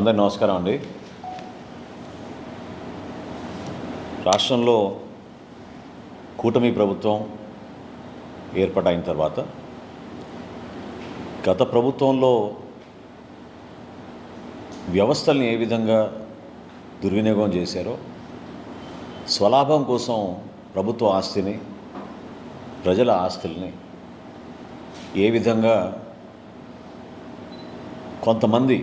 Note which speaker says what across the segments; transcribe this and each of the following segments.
Speaker 1: అందరికీ నమస్కారం అండి. రాష్ట్రంలో కూటమి ప్రభుత్వం ఏర్పాటైన తర్వాత గత ప్రభుత్వంలో వ్యవస్థల్ని ఏ విధంగా దుర్వినియోగం చేశారో, స్వలాభం కోసం ప్రభుత్వ ఆస్తిని, ప్రజల ఆస్తుల్ని ఏ విధంగా కొంతమంది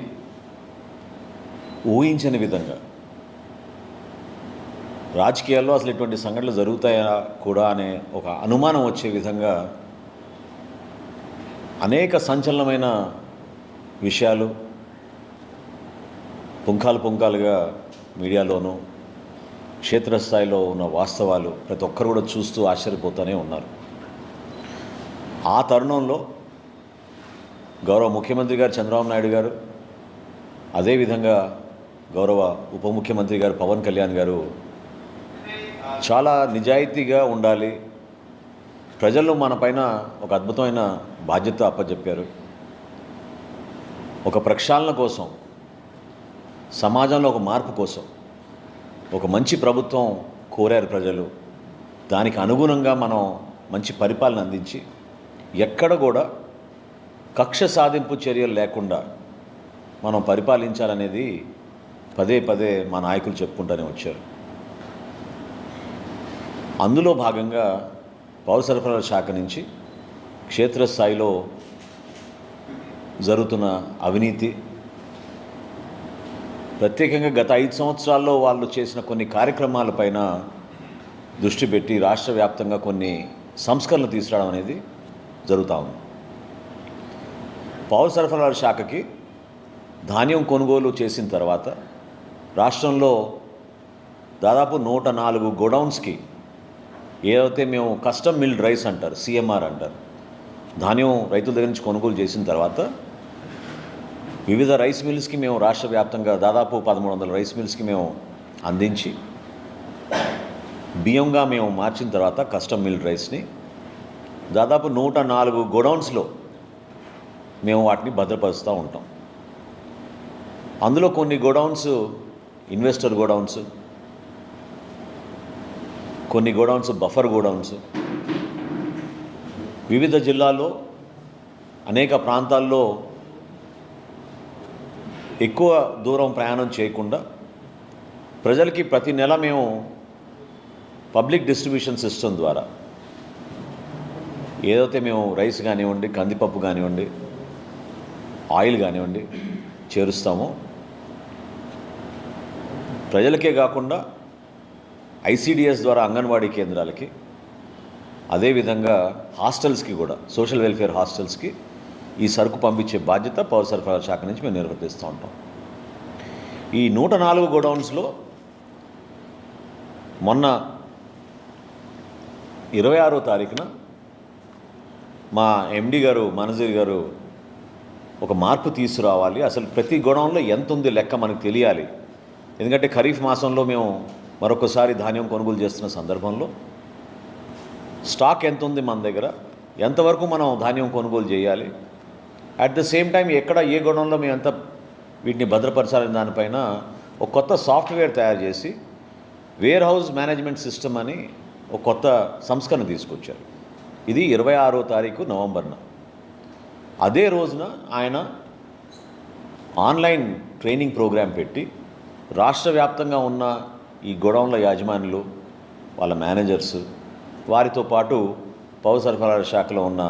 Speaker 1: ఊహించని విధంగా, రాజకీయాల్లో అసలు ఇటువంటి సంఘటనలు జరుగుతాయా కూడా అనే ఒక అనుమానం వచ్చే విధంగా అనేక సంచలనమైన విషయాలు పుంఖాలుగా మీడియాలోనూ, క్షేత్రస్థాయిలో ఉన్న వాస్తవాలు ప్రతి ఒక్కరు కూడా చూస్తూ ఆశ్చర్యపోతూనే ఉన్నారు. ఆ తరుణంలో గౌరవ ముఖ్యమంత్రి గారు చంద్రబాబు నాయుడు గారు, అదేవిధంగా గౌరవ ఉప ముఖ్యమంత్రి గారు పవన్ కళ్యాణ్ గారు చాలా నిజాయితీగా ఉండాలి, ప్రజలు మన పైన ఒక అద్భుతమైన బాధ్యత అప్పచెప్పారు, ఒక ప్రక్షాళన కోసం, సమాజంలో ఒక మార్పు కోసం ఒక మంచి ప్రభుత్వం కోరారు ప్రజలు. దానికి అనుగుణంగా మనం మంచి పరిపాలన అందించి ఎక్కడ కూడా కక్ష సాధింపు చర్యలు లేకుండా మనం పరిపాలించాలనేది పదే పదే మా నాయకులు చెప్పుకుంటూనే వచ్చారు. అందులో భాగంగా పౌర సరఫరాల శాఖ నుంచి క్షేత్రస్థాయిలో జరుగుతున్న అవినీతి, ప్రత్యేకంగా గత 5 సంవత్సరాల్లో వాళ్ళు చేసిన కొన్ని కార్యక్రమాలపైన దృష్టి పెట్టి రాష్ట్ర వ్యాప్తంగా కొన్ని సంస్కరణలు తీసుకురావడం అనేది జరుగుతూ ఉంది. పౌర సరఫరాల శాఖకి ధాన్యం కొనుగోలు చేసిన తర్వాత రాష్ట్రంలో దాదాపు 104 గోడౌన్స్కి ఏదైతే మేము కస్టమ్ మిల్డ్ రైస్ అంటారు, సిఎంఆర్ అంటారు, ధాన్యం రైతుల దగ్గర నుంచి కొనుగోలు చేసిన తర్వాత వివిధ రైస్ మిల్స్కి మేము రాష్ట్ర వ్యాప్తంగా దాదాపు 1300 రైస్ మిల్స్కి మేము అందించి బియ్యంగా మేము మార్చిన తర్వాత కస్టమ్ మిల్డ్ రైస్ని దాదాపు 104 గోడౌన్స్లో మేము వాటిని భద్రపరుస్తూ ఉంటాం. అందులో కొన్ని గోడౌన్స్ ఇన్వెస్టర్ గోడౌన్స్, కొన్ని గోడౌన్స్ బఫర్ గోడౌన్స్, వివిధ జిల్లాల్లో అనేక ప్రాంతాల్లో ఎక్కువ దూరం ప్రయాణం చేయకుండా ప్రజలకి ప్రతి నెల మేము పబ్లిక్ డిస్ట్రిబ్యూషన్ సిస్టమ్ ద్వారా ఏదైతే మేము రైస్ కానివ్వండి, కందిపప్పు కానివ్వండి, ఆయిల్ కానివ్వండి చేరుస్తామో, ప్రజలకే కాకుండా ఐసిడిఎస్ ద్వారా అంగన్వాడీ కేంద్రాలకి, అదేవిధంగా హాస్టల్స్కి కూడా, సోషల్ వెల్ఫేర్ హాస్టల్స్కి ఈ సరుకు పంపించే బాధ్యత పౌర సరఫరాల శాఖ నుంచి మేము నిర్వర్తిస్తూ ఉంటాం. ఈ 104 గోడౌన్స్లో మొన్న 26వ తారీఖున మా ఎండి గారు మనజీర్ గారు ఒక మార్పు తీసుకురావాలి, అసలు ప్రతి గోడౌన్లో ఎంత ఉంది లెక్క మనకు తెలియాలి. ఎందుకంటే ఖరీఫ్ మాసంలో మేము మరొకసారి ధాన్యం కొనుగోలు చేస్తున్న సందర్భంలో స్టాక్ ఎంత ఉంది మన దగ్గర, ఎంతవరకు మనం ధాన్యం కొనుగోలు చేయాలి, అట్ ద సేమ్ టైం ఎక్కడ ఏ గోడౌన్లో మేము ఎంత వీటిని భద్రపరచాలని దానిపైన ఒక కొత్త సాఫ్ట్వేర్ తయారు చేసి వేర్ హౌస్ మేనేజ్మెంట్ సిస్టమ్ అని ఒక కొత్త సంస్కరణ తీసుకొచ్చారు. ఇది 26వ తారీఖు నవంబర్న. అదే రోజున ఆయన ఆన్లైన్ ట్రైనింగ్ ప్రోగ్రాం పెట్టి రాష్ట్ర వ్యాప్తంగా ఉన్న ఈ గోడౌన్ల యాజమానులు, వాళ్ళ మేనేజర్స్, వారితో పాటు పౌర సరఫరాల శాఖలో ఉన్న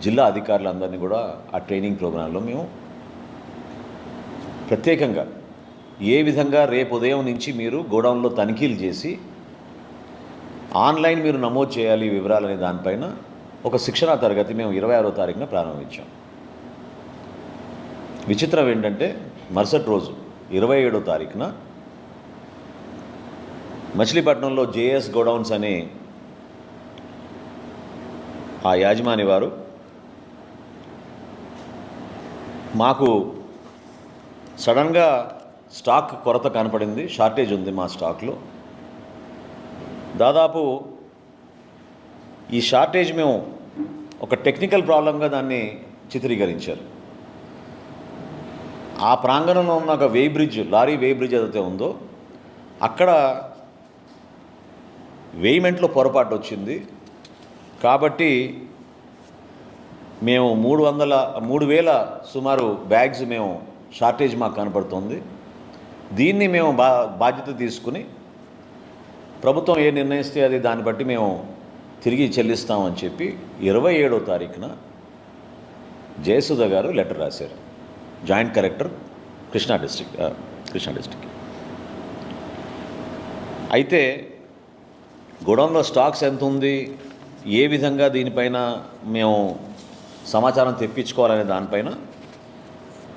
Speaker 1: జిల్లా అధికారులందరినీ కూడా ఆ ట్రైనింగ్ ప్రోగ్రాంలో మేము ప్రత్యేకంగా ఏ విధంగా రేపు ఉదయం నుంచి మీరు గోడౌన్లో తనిఖీలు చేసి ఆన్లైన్ మీరు నమోదు చేయాలి వివరాలనే దానిపైన ఒక శిక్షణా తరగతి మేము 26వ తారీఖున ప్రారంభించాం. విచిత్రం ఏంటంటే మరుసటి రోజు 27వ తారీఖున మచిలీపట్నంలో జేఎస్ గోడౌన్స్ అనే ఆ యాజమాని వారు మాకు సడన్గా స్టాక్ కొరత కనపడింది, షార్టేజ్ ఉంది మా స్టాక్లో, దాదాపు ఈ షార్టేజ్ మేము ఒక టెక్నికల్ ప్రాబ్లంగా దాన్ని చిత్రీకరించారు. ఆ ప్రాంగణంలో ఉన్న ఒక లారీ వే బ్రిడ్జ్ ఏదైతే ఉందో అక్కడ వేయిమెంట్లో పొరపాటు వచ్చింది. కాబట్టి మేము 3,000 సుమారు బ్యాగ్స్ మేము షార్టేజ్ మాకు కనపడుతుంది. దీన్ని మేము బాధ్యత తీసుకుని ప్రభుత్వం ఏ నిర్ణయిస్తే అది దాన్ని బట్టి మేము తిరిగి చెల్లిస్తామని చెప్పి 27వ తారీఖున జయసుధ గారు లెటర్ రాశారు. Joint collector Krishna district. అయితే గోడౌన్లో స్టాక్స్ ఎంత ఉంది, ఏ విధంగా దీనిపైన మేము సమాచారం తెప్పించుకోవాలనే దానిపైన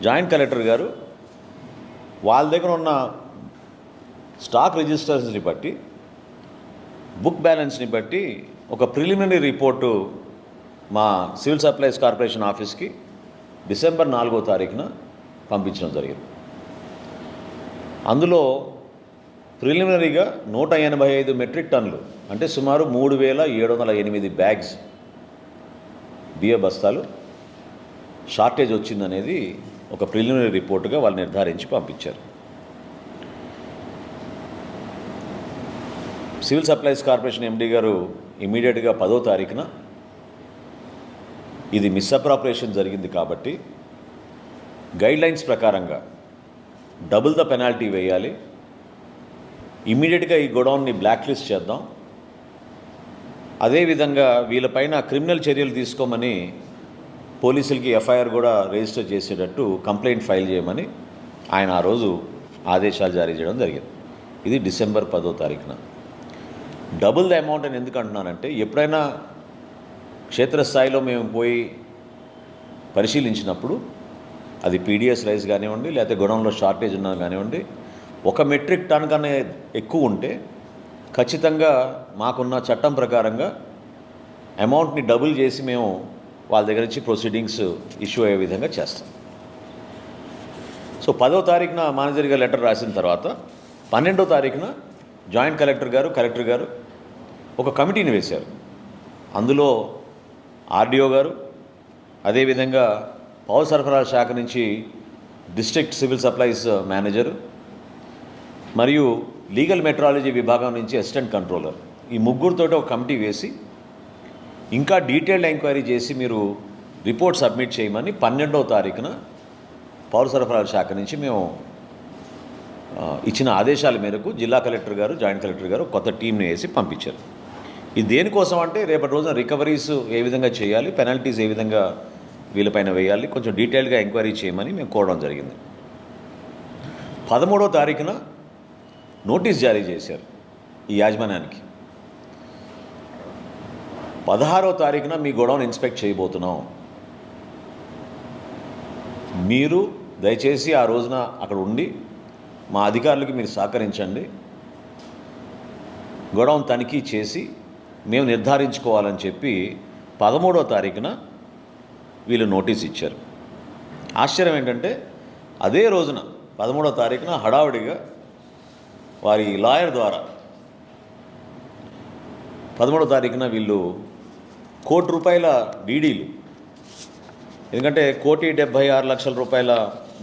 Speaker 1: జాయింట్ కలెక్టర్ గారు వాళ్ళ దగ్గర ఉన్న స్టాక్ రిజిస్టర్స్ని బట్టి, బుక్ బ్యాలెన్స్ని బట్టి ఒక ప్రిలిమినరీ రిపోర్టు మా సివిల్ సప్లైస్ కార్పొరేషన్ ఆఫీస్కి డిసెంబర్ 4వ తారీఖున పంపించడం జరిగింది. అందులో ప్రిలిమినరీగా 185 మెట్రిక్ టన్నులు అంటే సుమారు 3,708 బ్యాగ్స్ బియ్య బస్తాలు షార్టేజ్ వచ్చిందనేది ఒక ప్రిలిమినరీ రిపోర్టుగా వాళ్ళు నిర్ధారించి పంపించారు. సివిల్ సప్లైస్ కార్పొరేషన్ ఎండీ గారు ఇమీడియట్గా 10వ తారీఖున ఇది మిస్అప్రాపరేషన్ జరిగింది కాబట్టి గైడ్లైన్స్ ప్రకారంగా డబుల్ ద పెనాల్టీ వేయాలి, ఇమ్మీడియట్గా ఈ గోడౌన్ని బ్లాక్ లిస్ట్ చేద్దాం, అదేవిధంగా వీళ్ళపైన క్రిమినల్ చర్యలు తీసుకోమని పోలీసులకి ఎఫ్ఐఆర్ కూడా రిజిస్టర్ చేసేటట్టు కంప్లైంట్ ఫైల్ చేయమని ఆయన ఆ రోజు ఆదేశాలు జారీ చేయడం జరిగింది. ఇది డిసెంబర్ 10వ తారీఖున. డబుల్ ద అమౌంట్ అని ఎందుకు అంటున్నానంటే, ఎప్పుడైనా క్షేత్రస్థాయిలో మేము పోయి పరిశీలించినప్పుడు అది పీడిఎస్ రైస్ కానివ్వండి, లేకపోతే గోడౌన్లో షార్టేజ్ ఉన్నా కానివ్వండి, 1 మెట్రిక్ టన్ కన్నా ఎక్కువ ఉంటే ఖచ్చితంగా మాకున్న చట్టం ప్రకారంగా అమౌంట్ని డబుల్ చేసి మేము వాళ్ళ దగ్గర నుంచి ప్రొసీడింగ్స్ ఇష్యూ అయ్యే విధంగా చేస్తాం. సో 10వ తారీఖున మేనేజర్ గారు లెటర్ రాసిన తర్వాత 12వ తారీఖున జాయింట్ కలెక్టర్ గారు ఒక కమిటీని వేశారు. అందులో ఆర్డీఓ గారు, అదేవిధంగా పౌర సరఫరాల శాఖ నుంచి డిస్ట్రిక్ట్ సివిల్ సప్లైస్ మేనేజరు మరియు లీగల్ మెట్రాలజీ విభాగం నుంచి అసిస్టెంట్ కంట్రోలర్, ఈ ముగ్గురితో ఒక కమిటీ వేసి ఇంకా డీటెయిల్డ్ ఎంక్వైరీ చేసి మీరు రిపోర్ట్ సబ్మిట్ చేయమని 12వ తారీఖున పౌర సరఫరాల శాఖ నుంచి మేము ఇచ్చిన ఆదేశాల మేరకు జిల్లా కలెక్టర్ గారు, జాయింట్ కలెక్టర్ గారు కొత్త టీంని వేసి పంపించారు. ఇది దేనికోసం అంటే రేపటి రోజున రికవరీస్ ఏ విధంగా చేయాలి, పెనాల్టీస్ ఏ విధంగా వీళ్ళపైన వేయాలి, కొంచెం డీటెయిల్గా ఎంక్వైరీ చేయమని మేము కోరడం జరిగింది. 13వ తారీఖున నోటీస్ జారీ చేశారు ఈ యాజమాన్యానికి. 16వ తారీఖున మీ గోడౌన్ ఇన్స్పెక్ట్ చేయబోతున్నాం, మీరు దయచేసి ఆ రోజున అక్కడ ఉండి మా అధికారులకి మీరు సహకరించండి, గోడౌన్ తనిఖీ చేసి మేము నిర్ధారించుకోవాలని చెప్పి 13వ తారీఖున వీళ్ళు నోటీస్ ఇచ్చారు. ఆశ్చర్యం ఏంటంటే అదే రోజున 13వ తారీఖున హడావుడిగా వారి లాయర్ ద్వారా 13వ తారీఖున వీళ్ళు ₹1,00,00,000 డీడీలు, ఎందుకంటే ₹1,76,00,000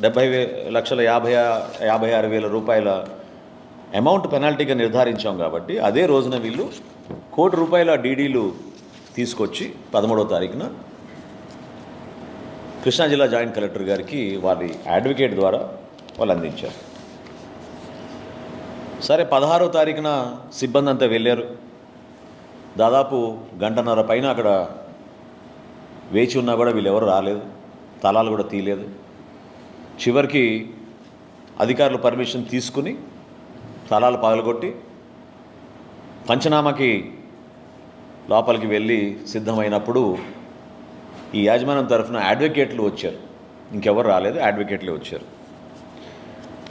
Speaker 1: ₹70,56,000 అమౌంట్ పెనాల్టీగా నిర్ధారించాం కాబట్టి అదే రోజున వీళ్ళు ₹1,00,00,000 డీడీలు తీసుకొచ్చి 13వ తారీఖున కృష్ణా జిల్లా జాయింట్ కలెక్టర్ గారికి వారి అడ్వకేట్ ద్వారా వాళ్ళు అందించారు. సరే 16వ తారీఖున సిబ్బంది అంతా వెళ్ళారు. దాదాపు గంటన్నర పైన అక్కడ వేచి ఉన్నా కూడా వీళ్ళెవరు రాలేదు, తలాలు కూడా తీయలేదు. చివరికి అధికారులు పర్మిషన్ తీసుకుని తలాలు పగలగొట్టి పంచనామాకి లోపలికి వెళ్ళి సిద్ధమైనప్పుడు ఈ యాజమాన్యం తరఫున అడ్వకేట్లు వచ్చారు, ఇంకెవరు రాలేదు, అడ్వకేట్లే వచ్చారు.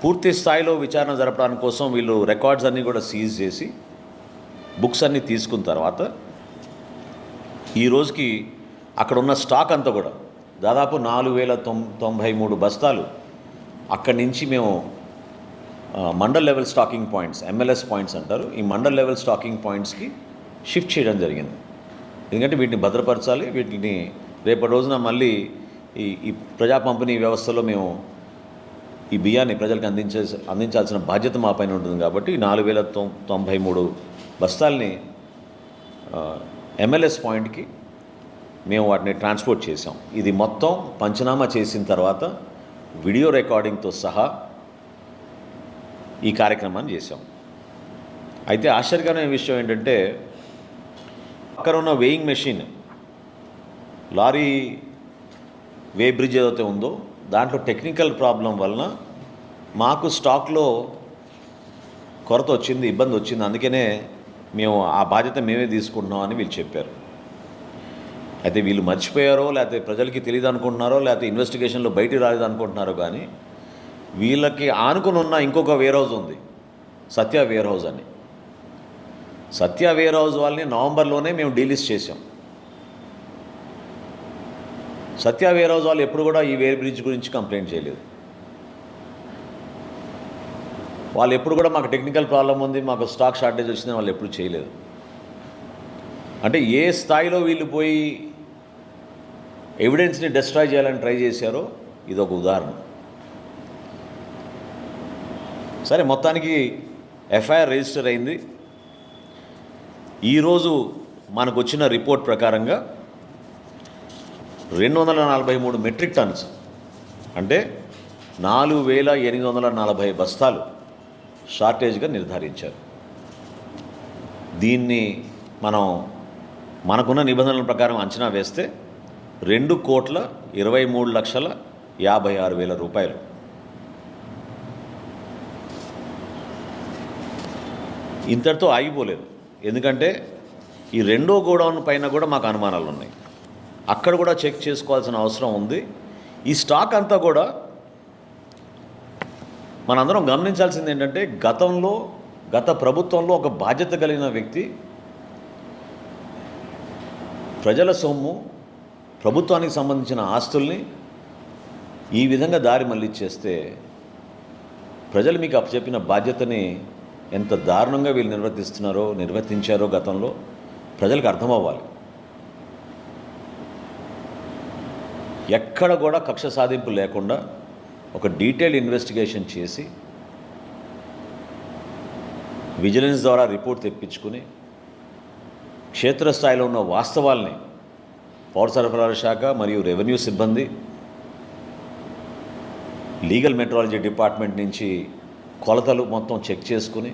Speaker 1: పూర్తి స్థాయిలో విచారణ జరపడానికి కోసం వీళ్ళు రికార్డ్స్ అన్నీ కూడా సీజ్ చేసి బుక్స్ అన్నీ తీసుకున్న తర్వాత ఈ రోజుకి అక్కడ ఉన్న స్టాక్ అంతా కూడా దాదాపు 4,093 బస్తాలు అక్కడి నుంచి మేము mandal level stocking points, MLS points అంటారు, ఈ మండల్ లెవెల్ స్టాకింగ్ పాయింట్స్కి షిఫ్ట్ చేయడం జరిగింది. ఎందుకంటే వీటిని భద్రపరచాలి, వీటిని రేపటి రోజున మళ్ళీ ఈ ప్రజా పంపిణీ వ్యవస్థలో మేము ఈ బియ్యాన్ని ప్రజలకు అందించాల్సిన బాధ్యత మా పైన ఉంటుంది కాబట్టి 4093 బస్తాల్ని MLS పాయింట్కి మేము వాటిని ట్రాన్స్పోర్ట్ చేసాం. ఇది మొత్తం పంచనామా చేసిన తర్వాత వీడియో రికార్డింగ్తో సహా ఈ కార్యక్రమాన్ని చేసాం. అయితే ఆశ్చర్యకరమైన విషయం ఏంటంటే అక్కడ ఉన్న వేయింగ్ మెషిన్ లారీ వే బ్రిడ్జ్ ఏదైతే ఉందో దాంట్లో టెక్నికల్ ప్రాబ్లం వలన మాకు స్టాక్లో కొరత వచ్చింది, ఇబ్బంది వచ్చింది, అందుకనే మేము ఆ బాధ్యత మేమే తీసుకుంటున్నాం అని వీళ్ళు చెప్పారు. అయితే వీళ్ళు మర్చిపోయారో లేకపోతే ప్రజలకి తెలియదు అనుకుంటున్నారో లేకపోతే ఇన్వెస్టిగేషన్లో బయటికి రాలేదు అనుకుంటున్నారో కానీ వీళ్ళకి ఆనుకుని ఉన్న ఇంకొక వేర్ హౌస్ ఉంది, సత్య వేర్ హౌస్ అని. సత్య వేర్ హౌస్ వాళ్ళని నవంబర్లోనే మేము డీలిస్ట్ చేసాం. సత్య వేర్ హౌస్ వాళ్ళు ఎప్పుడు కూడా ఈ వేర్ బ్రిడ్జ్ గురించి కంప్లైంట్ చేయలేదు. వాళ్ళు ఎప్పుడు కూడా మాకు టెక్నికల్ ప్రాబ్లం ఉంది, మాకు స్టాక్ షార్టేజ్ వచ్చిందని వాళ్ళు ఎప్పుడు చేయలేదు. అంటే ఏ స్థాయిలో వీళ్ళు పోయి ఎవిడెన్స్ని డిస్ట్రాయ్ చేయాలని ట్రై చేశారో ఇదొక ఉదాహరణ. సరే, మొత్తానికి ఎఫ్ఐఆర్ రిజిస్టర్ అయింది. ఈరోజు మనకు వచ్చిన రిపోర్ట్ ప్రకారంగా 243 మెట్రిక్ టన్స్ అంటే 4840 బస్తాలు షార్టేజ్గా నిర్ధారించారు. దీన్ని మనకున్న నిబంధనల ప్రకారం అంచనా వేస్తే 2,23,56,000 రూపాయలు. ఇంతటితో ఆగిపోలేదు. ఎందుకంటే ఈ రెండో గోడౌన్ పైన కూడా మాకు అనుమానాలు ఉన్నాయి. అక్కడ కూడా చెక్ చేసుకోవాల్సిన అవసరం ఉంది. ఈ స్టాక్ అంతా కూడా మనందరం గమనించాల్సింది ఏంటంటే గత ప్రభుత్వంలో ఒక బాధ్యత కలిగిన వ్యక్తి ప్రజల సొమ్ము, ప్రభుత్వానికి సంబంధించిన ఆస్తుల్ని ఈ విధంగా దారి మళ్ళిచ్చేస్తే ప్రజలు మీకు అప్పచెప్పిన బాధ్యతని ఎంత దారుణంగా వీళ్ళు నిర్వర్తించారో గతంలో ప్రజలకు అర్థమవ్వాలి. ఎక్కడ కూడా కక్ష సాధింపు లేకుండా ఒక డీటెయిల్డ్ ఇన్వెస్టిగేషన్ చేసి విజిలెన్స్ ద్వారా రిపోర్ట్ తెప్పించుకుని క్షేత్రస్థాయిలో ఉన్న వాస్తవాల్ని పౌర సరఫరాల శాఖ మరియు రెవెన్యూ సిబ్బంది, లీగల్ మెట్రాలజీ డిపార్ట్మెంట్ నుంచి కొలతలు మొత్తం చెక్ చేసుకుని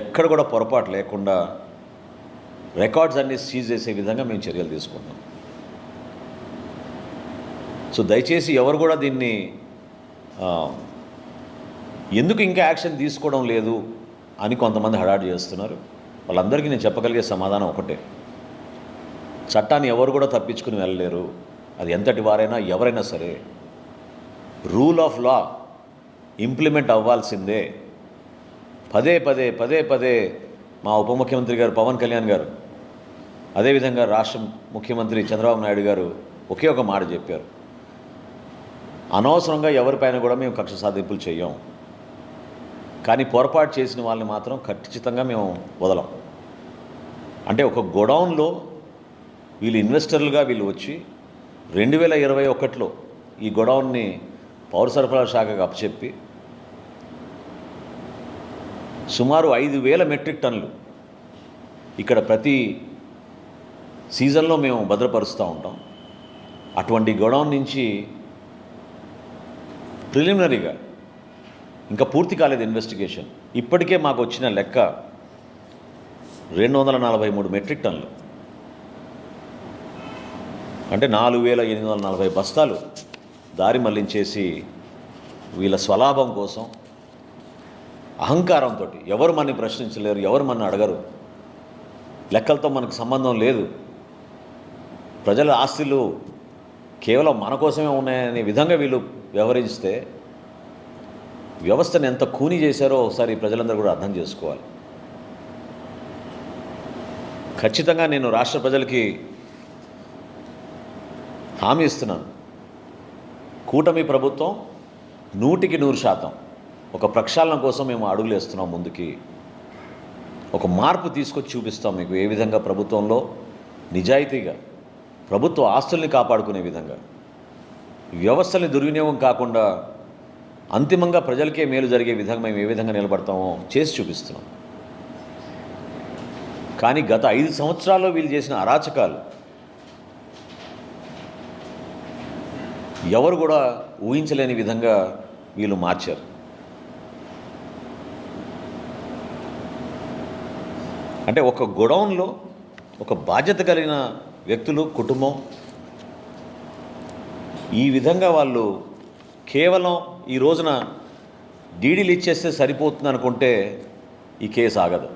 Speaker 1: ఎక్కడ కూడా పొరపాటు లేకుండా రికార్డ్స్ అన్నీ సీజ్ చేసే విధంగా మేము చర్యలు తీసుకుంటాం. సో దయచేసి ఎవరు కూడా దీన్ని ఎందుకు ఇంకా యాక్షన్ తీసుకోవడం లేదు అని కొంతమంది హడాడు చేస్తున్నారు. వాళ్ళందరికీ నేను చెప్పగలిగే సమాధానం ఒకటే: చట్టాన్ని ఎవరు కూడా తప్పించుకుని వెళ్ళలేరు. అది ఎంతటి వారైనా ఎవరైనా సరే రూల్ ఆఫ్ లా ఇంప్లిమెంట్ అవ్వాల్సిందే. పదే పదే మా ఉప ముఖ్యమంత్రి గారు పవన్ కళ్యాణ్ గారు, అదేవిధంగా రాష్ట్ర ముఖ్యమంత్రి చంద్రబాబు నాయుడు గారు ఒకే ఒక మాట చెప్పారు: అనవసరంగా ఎవరిపైన కూడా మేము కక్ష సాధింపులు చేయం, కానీ పొరపాటు చేసిన వాళ్ళని మాత్రం ఖచ్చితంగా మేము వదలం. అంటే ఒక గోడౌన్లో వీళ్ళు ఇన్వెస్టర్లుగా వీళ్ళు వచ్చి 2021లో ఈ గోడౌన్ని పౌర సరఫరాల శాఖకు అప్పచెప్పి సుమారు 5,000 మెట్రిక్ టన్నులు ఇక్కడ ప్రతి సీజన్లో మేము భద్రపరుస్తూ ఉంటాం. అటువంటి గోడౌన్ నుంచి ప్రిలిమినరీగా ఇంకా పూర్తి కాలేదు ఇన్వెస్టిగేషన్, ఇప్పటికే మాకు వచ్చిన లెక్క 243 మెట్రిక్ టన్నులు అంటే 4,840 బస్తాలు దారి మళ్లించేసి వీళ్ళ స్వలాభం కోసం అహంకారంతో ఎవరు మనని ప్రశ్నించలేరు, ఎవరు మన అడగరు, లెక్కలతో మనకు సంబంధం లేదు, ప్రజల ఆస్తులు కేవలం మన కోసమే ఉన్నాయనే విధంగా వీళ్ళు వ్యవహరిస్తే వ్యవస్థను ఎంత కూని చేశారో ఒకసారి ప్రజలందరూ కూడా అర్థం చేసుకోవాలి. ఖచ్చితంగా నేను రాష్ట్ర ప్రజలకి హామీ ఇస్తున్నాను, కూటమి ప్రభుత్వం 100% ఒక ప్రక్షాళన కోసం మేము అడుగులు వేస్తున్నాం ముందుకి. ఒక మార్పు తీసుకొచ్చి చూపిస్తాం మీకు ఏ విధంగా ప్రభుత్వంలో నిజాయితీగా ప్రభుత్వ ఆస్తుల్ని కాపాడుకునే విధంగా, వ్యవస్థల్ని దుర్వినియోగం కాకుండా అంతిమంగా ప్రజలకే మేలు జరిగే విధంగా మేము ఏ విధంగా నిలబడతామో చేసి చూపిస్తున్నాం. కానీ గత 5 సంవత్సరాల్లో వీళ్ళు చేసిన అరాచకాలు ఎవరు కూడా ఊహించలేని విధంగా వీళ్ళు మార్చారు. అంటే ఒక గోడౌన్లో ఒక బాధ్యత కలిగిన వ్యక్తులు, కుటుంబం ఈ విధంగా వాళ్ళు కేవలం ఈ రోజున డీడీలు ఇచ్చేస్తే సరిపోతుంది అనుకుంటే ఈ కేసు ఆగదు.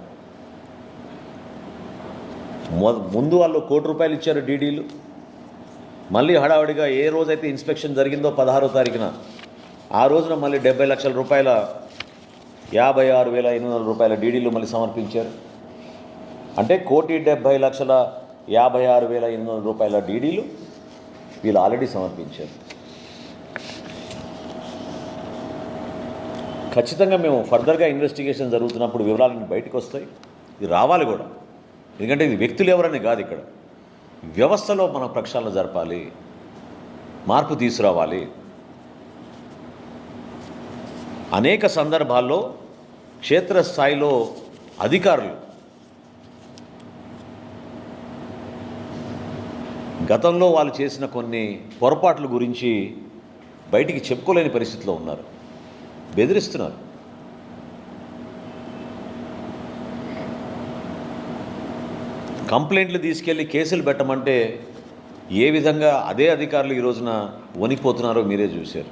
Speaker 1: ముందు వాళ్ళు ₹1,00,00,000 ఇచ్చారు డీడీలు. మళ్ళీ హడావుడిగా ఏ రోజైతే ఇన్స్పెక్షన్ జరిగిందో 16వ తారీఖున ఆ రోజున మళ్ళీ ₹70 లక్షల ₹56,800 డీడీలు మళ్ళీ సమర్పించారు. అంటే ₹1,70,56,800 డీడీలు వీళ్ళు ఆల్రెడీ సమర్పించారు. ఖచ్చితంగా మేము ఫర్దర్గా ఇన్వెస్టిగేషన్ జరుగుతున్నప్పుడు వివరాలన్నీ బయటకు వస్తాయి. ఇది రావాలి కూడా, ఎందుకంటే ఇది వ్యక్తులు ఎవరని కాదు, ఇక్కడ వ్యవస్థలో మనం ప్రక్షాళన జరపాలి, మార్పు తీసుకురావాలి. అనేక సందర్భాల్లో క్షేత్రస్థాయిలో అధికారులు గతంలో వాళ్ళు చేసిన కొన్ని పొరపాట్ల గురించి బయటికి చెప్పుకోలేని పరిస్థితిలో ఉన్నారు, బెదిరిస్తున్నారు. కంప్లైంట్లు తీసుకెళ్ళి కేసులు పెట్టమంటే ఏ విధంగా అదే అధికారులు ఈ రోజున వణికిపోతున్నారో మీరే చూశారు.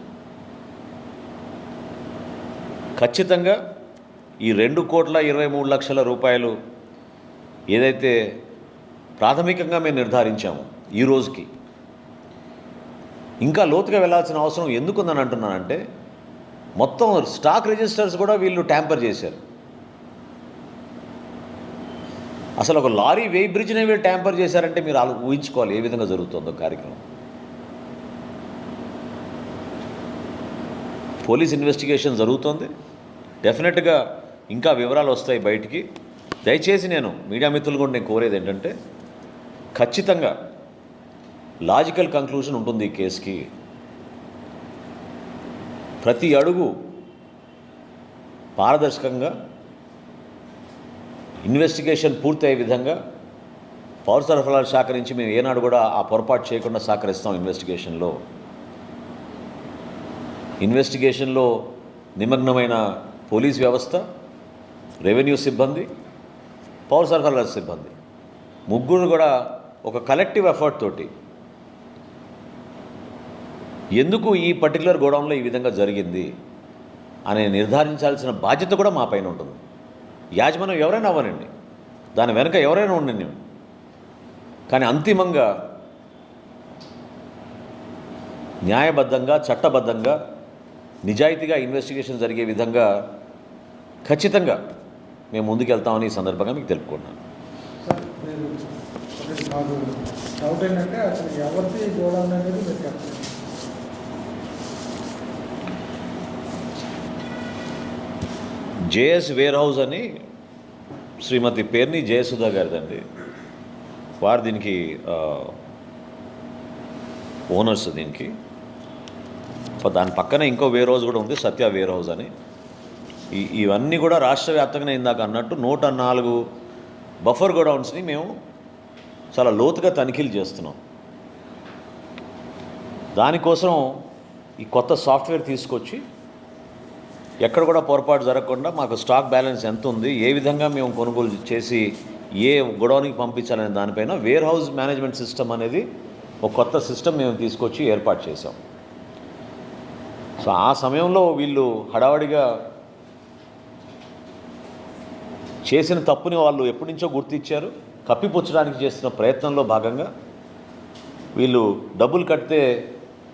Speaker 1: ఖచ్చితంగా ఈ ₹2,23,00,000 ఏదైతే ప్రాథమికంగా మేము నిర్ధారించాము ఈ రోజుకి, ఇంకా లోతుగా వెళ్ళాల్సిన అవసరం ఎందుకుందని అంటున్నానంటే మొత్తం స్టాక్ రిజిస్టర్స్ కూడా వీళ్ళు ట్యాంపర్ చేశారు. అసలు ఒక లారీ వెయి బ్రిడ్జ్నే వీళ్ళు ట్యాంపర్ చేశారంటే మీరు ఊహించుకోవాలి ఏ విధంగా జరుగుతుందో కార్యక్రమం. పోలీస్ ఇన్వెస్టిగేషన్ జరుగుతుంది, డెఫినెట్గా ఇంకా వివరాలు వస్తాయి బయటికి. దయచేసి నేను మీడియా మిత్రులు కూడా నేను కోరేది ఏంటంటే ఖచ్చితంగా లాజికల్ కంక్లూజన్ ఉంటుంది ఈ కేసుకి. ప్రతి అడుగు పారదర్శకంగా ఇన్వెస్టిగేషన్ పూర్తయ్యే విధంగా పౌర సరఫరాల శాఖ నుంచి మేము ఏనాడు కూడా ఆ పొరపాటు చేయకుండా సహకరిస్తాం. ఇన్వెస్టిగేషన్లో నిమగ్నమైన పోలీస్ వ్యవస్థ, రెవెన్యూ సిబ్బంది, పౌర సరఫరాల సిబ్బంది ముగ్గురు కూడా ఒక కలెక్టివ్ ఎఫర్ట్ తోటి ఎందుకు ఈ పర్టికులర్ గోడౌన్లో ఈ విధంగా జరిగింది అని నిర్ధారించాల్సిన బాధ్యత కూడా మా పైన ఉంటుంది. యాజమాన్యం ఎవరైనా అవ్వనండి, దాని వెనుక ఎవరైనా ఉండండి, కానీ అంతిమంగా న్యాయబద్ధంగా, చట్టబద్ధంగా, నిజాయితీగా ఇన్వెస్టిగేషన్ జరిగే విధంగా ఖచ్చితంగా మేము ముందుకెళ్తామని ఈ సందర్భంగా మీకు తెలుపుకుంటున్నాను. జేఎస్ వేర్ హౌస్ అని శ్రీమతి పేర్ని జయసుధా గారిదండి. వారు దీనికి ఓనర్స్. దీనికి దాని పక్కనే ఇంకో వేర్ హౌస్ కూడా ఉంది, సత్య వేర్ హౌస్ అని. ఇవన్నీ కూడా రాష్ట్ర వ్యాప్తంగా ఇందాక అన్నట్టు 104 బఫర్ గోడౌన్స్ని మేము చాలా లోతుగా తనిఖీలు చేస్తున్నాం. దానికోసం ఈ కొత్త సాఫ్ట్వేర్ తీసుకొచ్చి ఎక్కడ కూడా పొరపాటు జరగకుండా మాకు స్టాక్ బ్యాలెన్స్ ఎంత ఉంది, ఏ విధంగా మేము కొనుగోలు చేసి ఏ గోడౌన్కి పంపించాలనే దానిపైన వేర్ హౌస్ మేనేజ్మెంట్ సిస్టమ్ అనేది ఒక కొత్త సిస్టమ్ మేము తీసుకొచ్చి ఏర్పాటు చేసాం. సో ఆ సమయంలో వీళ్ళు హడావడిగా చేసిన తప్పుని వాళ్ళు ఎప్పటి నుంచో గుర్తించారు. కప్పిపుచ్చడానికి చేస్తున్న ప్రయత్నంలో భాగంగా వీళ్ళు డబ్బులు కడితే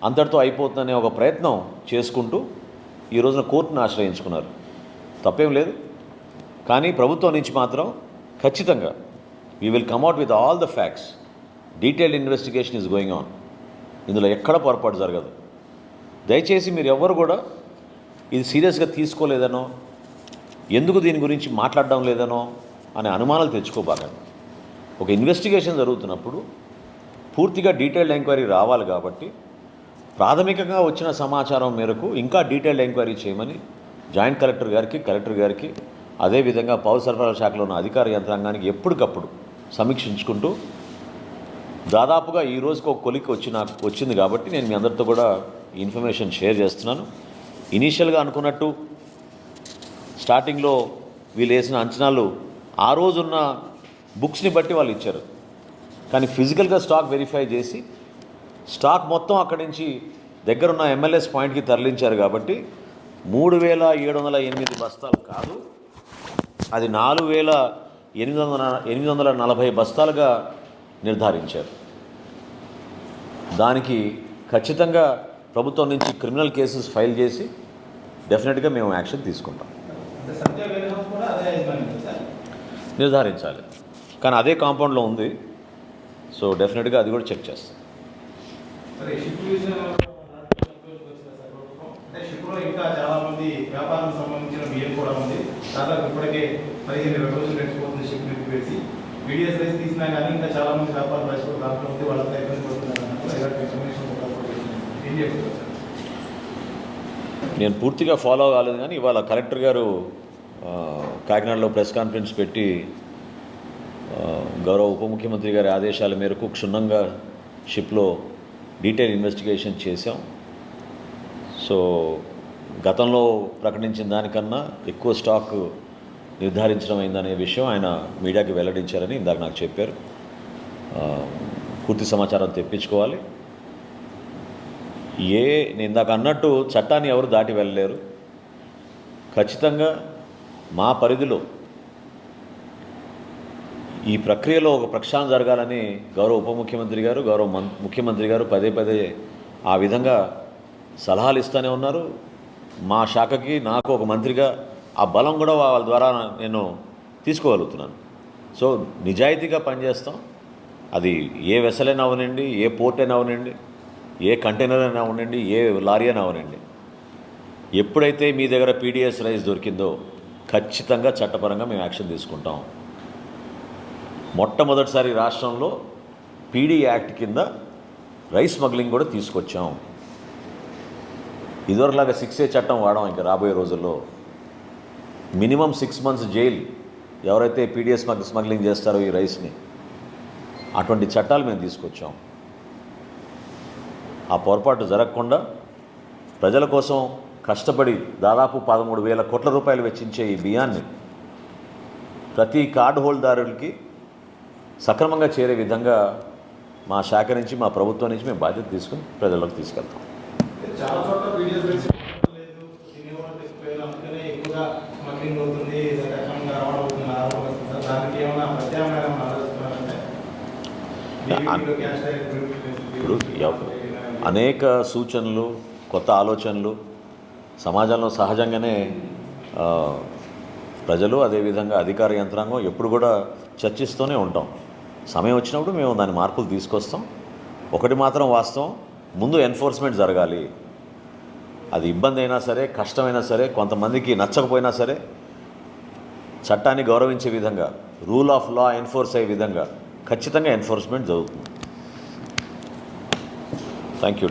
Speaker 1: అంతటితో అయిపోతుందనే ఒక ప్రయత్నం చేసుకుంటూ ఈ రోజున కోర్టును ఆశ్రయించుకున్నారు. తప్పేం లేదు, కానీ ప్రభుత్వం నుంచి మాత్రం ఖచ్చితంగా we will come out with all the facts. Detailed investigation is going on. ఇందులో ఎక్కడ పొరపాటు జరగదు. దయచేసి మీరు ఎవ్వరు కూడా ఇది సీరియస్గా తీసుకోలేదనో, ఎందుకు దీని గురించి మాట్లాడడం లేదనో అనే అనుమానాలు తెచ్చుకోబాకండి. ఒక ఇన్వెస్టిగేషన్ జరుగుతున్నప్పుడు పూర్తిగా డీటెయిల్డ్ ఎంక్వైరీ రావాలి. కాబట్టి ప్రాథమికంగా వచ్చిన సమాచారం మేరకు ఇంకా డీటెయిల్డ్ ఎంక్వైరీ చేయమని జాయింట్ కలెక్టర్ గారికి అదేవిధంగా పౌర సరఫరాల శాఖలో ఉన్న అధికార యంత్రాంగానికి ఎప్పటికప్పుడు సమీక్షించుకుంటూ దాదాపుగా ఈ రోజుకి ఒక కొలిక్ వచ్చింది కాబట్టి నేను మీ అందరితో కూడా ఈ ఇన్ఫర్మేషన్ షేర్ చేస్తున్నాను. ఇనీషియల్గా అనుకున్నట్టు స్టార్టింగ్లో వీళ్ళు వేసిన అంచనాలు ఆ రోజున్న బుక్స్ని బట్టి వాళ్ళు ఇచ్చారు. కానీ ఫిజికల్గా స్టాక్ వెరిఫై చేసి స్టాక్ మొత్తం అక్కడి నుంచి దగ్గరున్న MLS పాయింట్కి తరలించారు కాబట్టి 3,708 బస్తాలు కాదు, అది 4,840 బస్తాలుగా నిర్ధారించారు. దానికి ఖచ్చితంగా ప్రభుత్వం నుంచి క్రిమినల్ కేసెస్ ఫైల్ చేసి డెఫినెట్గా మేము యాక్షన్ తీసుకుంటాం. నిర్ధారించాలి, కానీ అదే కాంపౌండ్లో ఉంది. సో డెఫినెట్గా అది కూడా చెక్ చేస్తాం.
Speaker 2: ఇంకా చాలా మంది వ్యాపారం సంబంధించిన బియ్యం కూడా ఉంది. దాదాపు ఇప్పటికే 15-20 రోజులు గడిచిపోతుంది షిప్ పెట్టి వీడియోస్ రైస్ తీసినా కానీ ఇంకా చాలా మంది వ్యాపారం రాసిపోయి దాంట్లో ఉంది. వాళ్ళతో ఇబ్బంది పడుతున్నారు.
Speaker 1: నేను పూర్తిగా ఫాలో కాలేదు, కానీ ఇవాళ కలెక్టర్ గారు కాకినాడలో ప్రెస్ కాన్ఫరెన్స్ పెట్టి గౌరవ ఉప ముఖ్యమంత్రి గారి ఆదేశాల మేరకు క్షుణ్ణంగా షిప్లో డీటెయిల్ ఇన్వెస్టిగేషన్ చేశాం. సో గతంలో ప్రకటించిన దానికన్నా ఎక్కువ స్టాక్ నిర్ధారించడం అయిందనే విషయం ఆయన మీడియాకి వెల్లడించారని ఇందాక నాకు చెప్పారు. పూర్తి సమాచారం తెప్పించుకోవాలి. నేను ఇందాక అన్నట్టు చట్టాన్ని ఎవరు దాటి వెళ్ళలేరు. ఖచ్చితంగా మా పరిధిలో ఈ ప్రక్రియలో ఒక ప్రక్షాళన జరగాలని గౌరవ ఉప ముఖ్యమంత్రి గారు, గౌరవ ముఖ్యమంత్రి గారు పదే ఆ విధంగా సలహాలు ఇస్తూనే ఉన్నారు. మా శాఖకి నాకు ఒక మంత్రిగా ఆ బలం కూడా వాళ్ళ ద్వారా నేను తీసుకోగలుగుతున్నాను. సో నిజాయితీగా పనిచేస్తాం. అది ఏ వెసల్ అయినా అవనండి, ఏ పోర్ట్ అయినా అవనండి, ఏ కంటైనర్ అయినా అవనండి, ఏ లారీ అయినా అవనండి. ఎప్పుడైతే మీ దగ్గర PDS రైస్ దొరికిందో ఖచ్చితంగా చట్టపరంగా మేము యాక్షన్ తీసుకుంటాం. మొట్టమొదటిసారి రాష్ట్రంలో PD యాక్ట్ కింద రైస్ స్మగ్లింగ్ కూడా తీసుకొచ్చాం. ఇదివరలాగా 6A చట్టం వాడాం. ఇంకా రాబోయే రోజుల్లో మినిమం 6 months జైలు ఎవరైతే PDS స్మగ్లింగ్ చేస్తారో ఈ రైస్ని, అటువంటి చట్టాలు మేము తీసుకొచ్చాం. ఆ పొరపాటు జరగకుండా ప్రజల కోసం కష్టపడి దాదాపు 13,000 కోట్ల రూపాయలు వెచ్చించే ఈ బియ్యాన్ని ప్రతి కార్డు హోల్డర్కి సక్రమంగా చేరే విధంగా మా శాఖ నుంచి, మా ప్రభుత్వం నుంచి మేము బాధ్యత తీసుకుని ప్రజలకు తీసుకెళ్తాం.
Speaker 2: చాలా చోట్ల వీడియోస్ లేదు, అందుకనే ఎక్కువగా స్మగ్లింగ్ అవుతుంది, దానికి ఏమైనా ప్రత్యామ్నాయం
Speaker 1: ఇప్పుడు అనేక సూచనలు, కొత్త ఆలోచనలు సమాజంలో సహజంగానే ప్రజలు అదేవిధంగా అధికార యంత్రాంగం ఎప్పుడు కూడా చర్చిస్తూనే ఉంటాం. సమయం వచ్చినప్పుడు మేము దాని మార్పులు తీసుకొస్తాం. ఒకటి మాత్రం వాస్తవం, ముందు ఎన్ఫోర్స్మెంట్ జరగాలి. అది ఇబ్బంది అయినా సరే, కష్టమైనా సరే, కొంతమందికి నచ్చకపోయినా సరే, చట్టాన్ని గౌరవించే విధంగా, రూల్ ఆఫ్ లా ఎన్ఫోర్స్ అయ్యే విధంగా ఖచ్చితంగా ఎన్ఫోర్స్మెంట్ జరుగుతుంది. Thank you.